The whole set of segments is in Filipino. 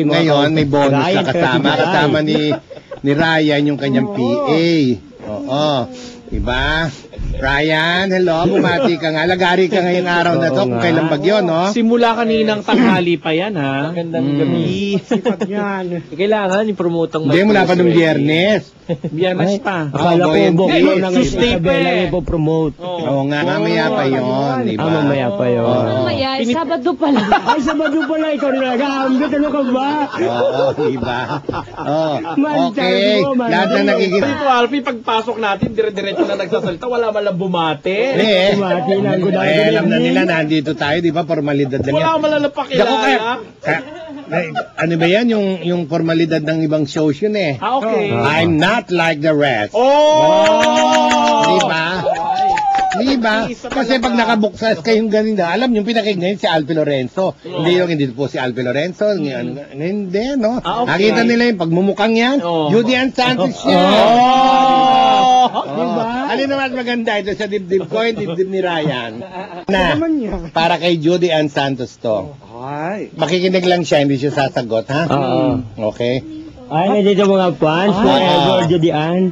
Ngayon, may bonus na kasama ni Ryan, yung kanyang PA. Oo. Diba? Ryan, hello, bumati ka nga. Lagari ka ngayong araw na to kung kailan bagyo, no? Simula kaninang tanghali pa yan, ha? Magandang gabi. Sipag yan. Kailangan i-promote ang Hindi, mula pa nung Biyernes. Biyernes pa. Akala ko yung Buko ng Isabela ipo-promote. Oo nga, mamaya pa yun, diba? Mamaya pa yun. Mamaya, Sabado pala. Ay, Sabado pala, ikaw rin nag-aambit. Ano ka ba? Oo, diba? Okay, lahat na nakikita. Dito, Alfie, pagpasok natin, dire-diretso na nagsasalita, wala man lang bumate. Alam na nila, nandito tayo, di ba? Formalidad lang yan. Wala man lang napakilala. Ano ba yan? Yung formalidad ng ibang shows yun eh. Okay. I'm not like the rest. Oh! Diba? Diba? Kasi pag nakabuksas kayong ganun alam yung pinakig ngayon si Alfie Lorenzo. Hindi po si Alfie Lorenzo. Hindi, no? Nakita nila yung pagmumukhang yan. Judy Ann Santos yan. Diba? Alin naman maganda ito sa dibdib ko, yung dibdib ni Ryan. Na, para kay Judy Ann Santos to. Makikinig lang siya, hindi siya sasagot, ha? Okay. Ay, nandito mga fans. Forever, Judy Ann.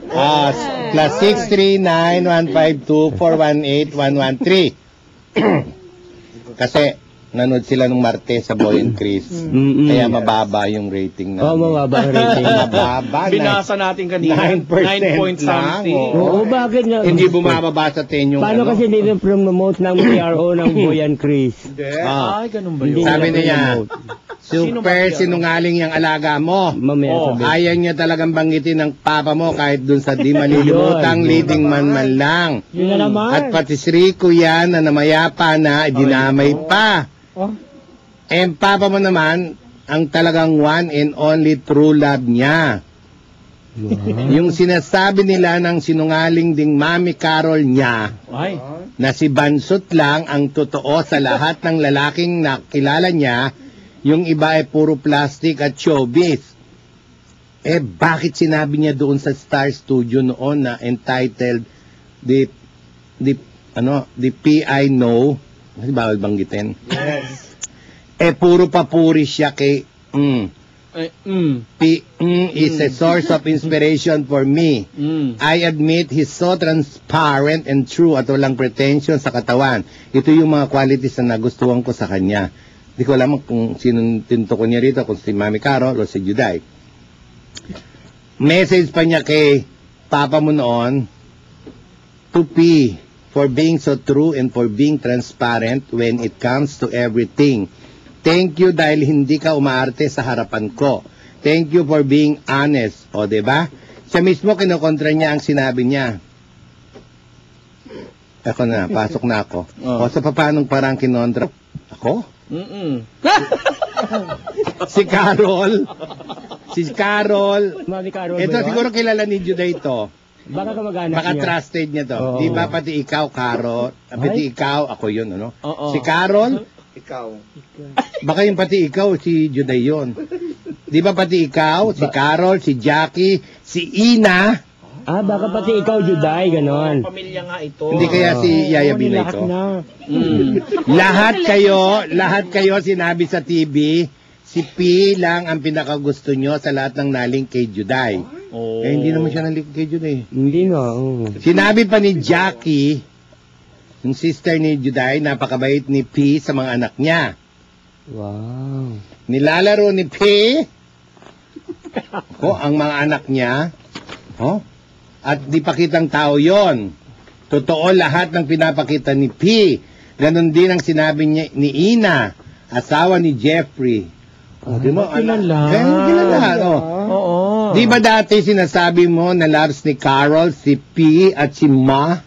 Plus 639-152-418-113. Kasi, nanood sila nung Martes sa Boy and Chris. Kaya mababa yung rating na. Mababa yung rating. Mababa. Binasa natin kanina. 9% 9 point something. Oo, bakit nga? Hindi bumababa sa 10 yung Paano kasi hindi promote ng PRO ng Boy and Chris? Ay, ganun ba yun? Sabi niya, super sinungaling yung alaga mo. Ayaw niya talagang banggitin ng papa mo kahit dun sa di malilimutang leading man lang. Yun na naman. At pati si Rico yan na namayapa na, dinamay pa. And papa mo naman, ang talagang one and only true love niya. Yung sinasabi nila ng sinungaling ding Mami Carol niya, na si Bansot lang ang totoo sa lahat ng lalaking nakilala niya, yung iba ay puro plastic at showbiz. Bakit sinabi niya doon sa Star Studio noon na entitled the PI No? Kasi bawal banggitin. Yes. Puro papuri siya kay is a source of inspiration for me. I admit he's so transparent and true at walang pretension sa katawan. Ito yung mga qualities na nagustuhan ko sa kanya. Hindi ko alam kung sinong tinto ko niya rito, kung si Mami Carol o si Juday. Message pa niya kay Papa mo noon, to P, for being so true and for being transparent when it comes to everything. Thank you dahil hindi ka umaarte sa harapan ko. Thank you for being honest. O, diba? Siya mismo kinokontra niya ang sinabi niya. Ako na, pasok na ako. O, sa papanong parang kinontra? Ako? Si Carol. Mami Carol. Ito siguro kilala ni Juday ito. Baka kamag-anak Baka niya. trusted niya to. Di ba pati ikaw, Carol? Pati ikaw, ako yun, ano? Si Carol? Ikaw. Baka yung pati ikaw, si Juday yun. Di ba pati ikaw, si Carol, si Jackie, si Ina? Baka pati ikaw, Juday, ganon. Pamilya nga ito. Hindi kaya si Yaya Bina ito? Lahat kayo sinabi sa TV, si P lang ang pinakagusto nyo sa lahat ng naling kay Juday. Hindi naman siya naling kay Juday. Hindi nga. Sinabi pa ni Jackie, yung sister ni Juday, napakabait ni P sa mga anak niya. Wow. Nilalaro ni P ang mga anak niya. At di pakitang tao yon. Totoo lahat ng pinapakita ni P. Ganon din ang sinabi niya, ni Ina, asawa ni Jeffrey. Di mo? Kilala. Oo. Di ba dati sinasabi mo na loves ni Carol, si P at si Ma?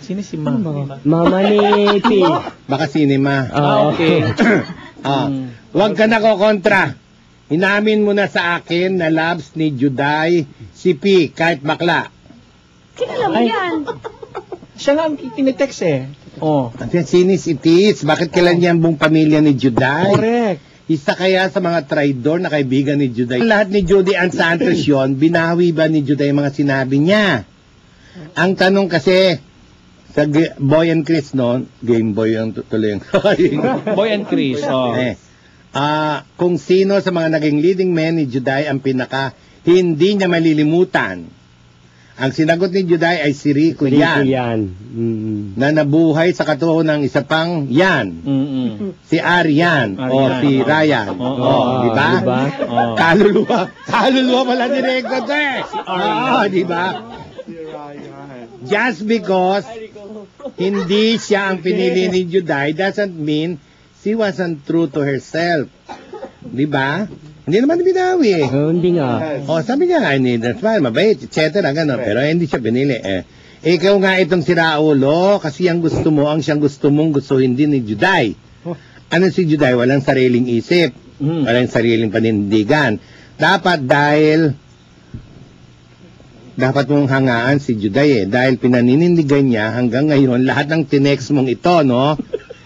Sino si Ma? Mama ni P. Baka sinima. Okay. Huwag ka nakokontra. Inamin mo na sa akin na loves ni Juday si P kahit bakla. Kilala mo yan. Siya nga ang tinitext eh. Sinis itis. Bakit kailan niya ang buong pamilya ni Juday? Correct. Isa kaya sa mga traidor na kaibigan ni Juday. Lahat ni Judy Ann Santos yun, binawi ba ni Juday mga sinabi niya? Ang tanong kasi, sa Boy and Chris noon, Game Boy ang tuloy. Boy and Chris. kung sino sa mga naging leading men ni Juday ang pinaka hindi niya malilimutan. Ang sinagot ni Juday ay si Rico yan. Na nabuhay sa katuho ng isa pang yan. Si Arian o si Ryan. Di ba? Kaluluwa pala ni Rico to eh. Di ba? Just because hindi siya ang pinili ni Juday doesn't mean she wasn't true to herself. Di ba? Hindi naman binawi eh. Hindi nga. Sabi niya nga, that's why, mabait, etc. Gano'n. Pero hindi siya pinili eh. Ikaw nga itong si Raulo, kasi ang gusto mo, ang siyang gusto mong gustuhin din ni Juday. Ano si Juday? Walang sariling isip. Walang sariling panindigan. Dapat mong hangaan si Juday eh. Dahil pinaninindigan niya hanggang ngayon, lahat ng tinext mong ito, no?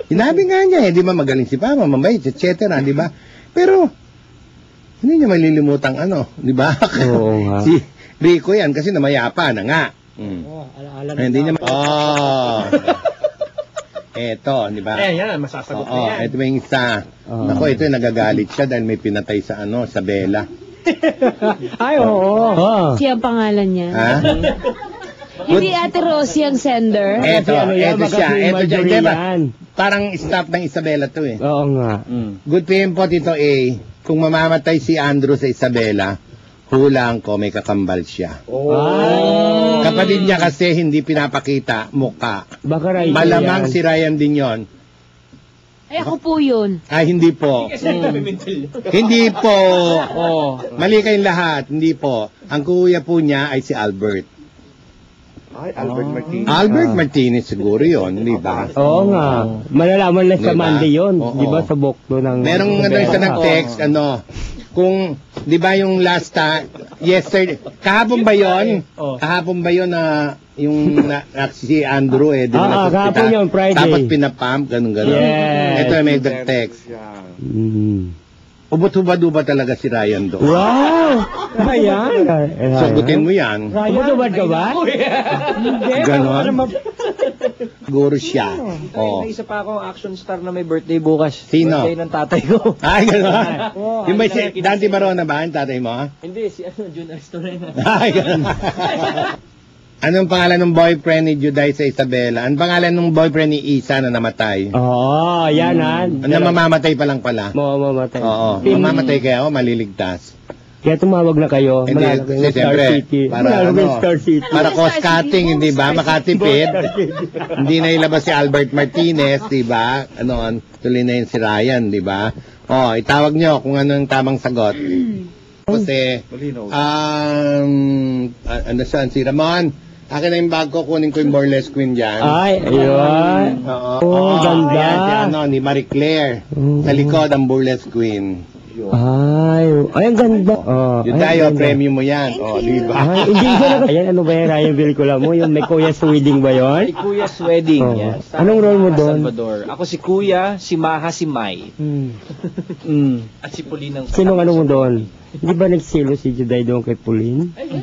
Sinabi nga niya eh, di ba magaling si Pama, mabait, etc. Di ba? Pero, hindi niya malilimutan di ba? Oo nga. Si Rico yan kasi namayapa na nga. Hindi niya eto, di ba? Yan, masasagot na yan. Ito yung isa. Ako, ito yung nagagalit siya dahil may pinatay sa sa Bella. Ay, oo. Siya ang pangalan niya. Ha? Hindi Ate Rosie ang sender. Eto siya. Eto siya. Diba? Yan. Parang staff ng Isabela to eh. Oo nga. Good PM po, Tito A. Kung mamamatay si Andrew sa Isabela, hulaan ko may kakambal siya. Kapatid niya kasi hindi pinapakita mukha. Baka Ryan. Malamang si Ryan din yon. Ay, ako po yun. Hindi po. Hindi po. Mali kayong lahat. Hindi po. Ang kuya po niya ay si Albert. Albert Martinez. Albert Martinez siguro yon, di ba? Oo nga. Malalaman na sa Diba? Monday yun. Oo. Di ba sa bokto ng... Merong isa nag-text, kung, di ba yung last yesterday, kahapon ba yon? Kahapon ba yon na si Andrew di ba? Kahapon yun, Friday. Tapos pinapump, ganun. Yes. Ito may nag-text. Ubot-hubad-ubad talaga si Ryan doon. Wow! Ayan. Sagutin mo yan. Ubot-ubad ka ba? Ganon. Siguro siya. Naisa pa akong action star na may birthday bukas. Sino? Birthday ng tatay ko. Ay, gano'n. Yung ba si Dante Barona ba, yung tatay mo? Hindi, si Jun Astorena. Ay, gano'n. Anong pangalan ng boyfriend ni Juday sa Isabela? Anong pangalan ng boyfriend ni Isa na namatay? Oo, yan Na mamamatay pa lang pala. Mamamatay. Oo, mamamatay kaya ako, maliligtas. Kaya tumawag na kayo. Hindi, siyempre, para Star City. para cost cutting, hindi ba? Makatipid. Hindi na ilabas si Albert Martinez, di ba? Tuloy na yun si Ryan, di ba? Itawag nyo kung ano ang tamang sagot. Kasi, saan si Ramon? Akin na yung bag ko, kunin ko yung Burlesque Queen dyan. Ay, ayun. Ganda. Yan, ni Marie Claire. Sa likod ang Burlesque Queen. Ay, ang ganda. Yun tayo, premium mo yan. Di ba? Ay, hindi ko na. Ayan, ano ba yan, Ryan Vilcula mo? Yung may Kuya's Wedding ba yun? Si Kuya's Wedding, yes. Anong role mo doon? Salvador. Ako si Kuya, si Maha, si Mai. At si Pauline ng... Sinong ano mo doon? Hindi ba nagsilo si Juday doon kay Pauline? Ang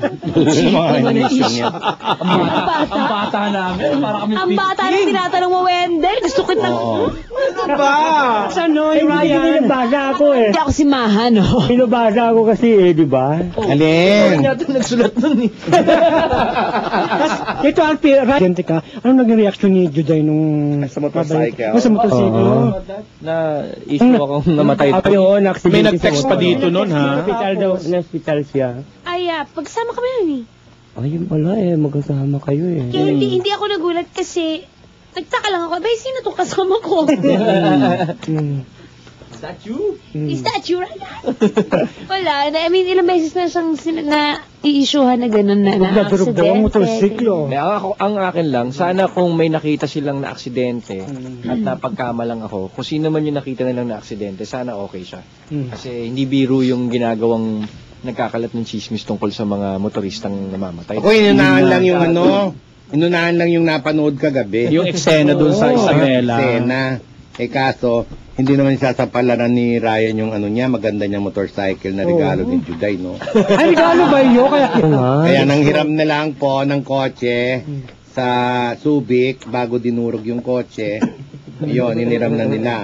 bata namin. Para kami Ang bata na tinatanong mo, Wendell. Gusto kita. Ano ba? Saan no? Ryan? Binabasa ako eh. Hindi ako si Maha, no? Binabasa ako kasi di ba? Alin? Hindi natin nagsulat nun eh. Ito ang Ryan, teka, anong naging reaction ni Juday nung... Sa motorcycle. Sa motorcycle. Na issue akong namatay. May nag-text pa dito nun, ha? Na-hospital siya. Ay, pagsama kami nun eh. Ayun pala magkasama kayo eh. Kaya hindi ako nagulat kasi nagtaka lang ako. Bay, sino itong kasama ko? Statue? Is that you right now? Wala. I mean, ilang beses na siyang i-issuehan na gano'n na Nagdarog-daw ang motorsiklo. Ang akin lang, sana kung may nakita silang na aksidente at napagkamalang ako, kung sino man yung nakita nilang na aksidente, sana okay siya. Kasi hindi biro yung ginagawang nagkakalat ng chismis tungkol sa mga motoristang namamatay. Ako, inunahan lang yung inunahan lang yung napanood kagabi. Yung eksena dun sa Isabela. Eksena. Kaso, hindi naman sasapalaran ni Ryan yung niya, maganda niyang motorcycle na regalo ni Juday, no? Ay, regalo ba yun? Kaya nanghiram na lang po ng kotse sa Subic bago dinurog yung kotse. Yun, iniram na nila.